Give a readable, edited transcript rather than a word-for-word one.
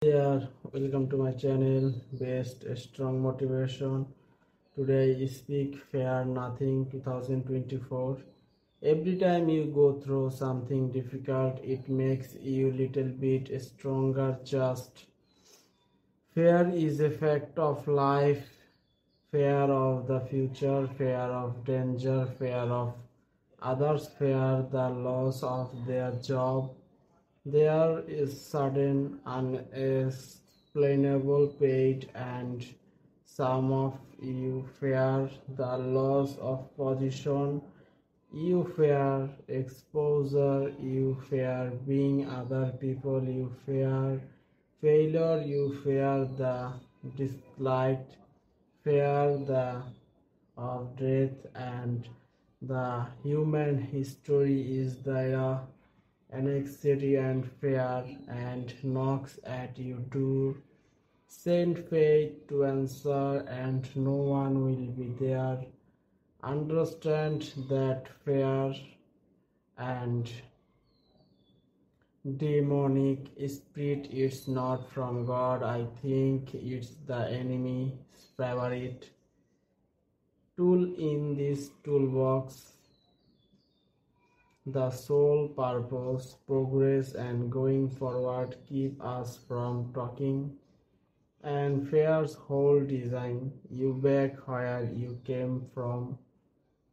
There, welcome to my channel based strong motivation. Today I speak Fear Nothing 2024. Every time you go through something difficult, it makes you little bit stronger. Just fear is a fact of life. Fear of the future, fear of danger, fear of others, fear the loss of their job. There is sudden, unexplainable pain, and some of you fear the loss of position, you fear exposure, you fear being other people, you fear failure, you fear the disliked, fear the of death, and the human history is there anxiety and fear and knocks at your door. Send faith to answer, and no one will be there. Understand that fear and demonic spirit is not from God. I think it's the enemy's favorite tool in this toolbox. The sole purpose, progress, and going forward keep us from talking. And fear's whole design, you back where you came from.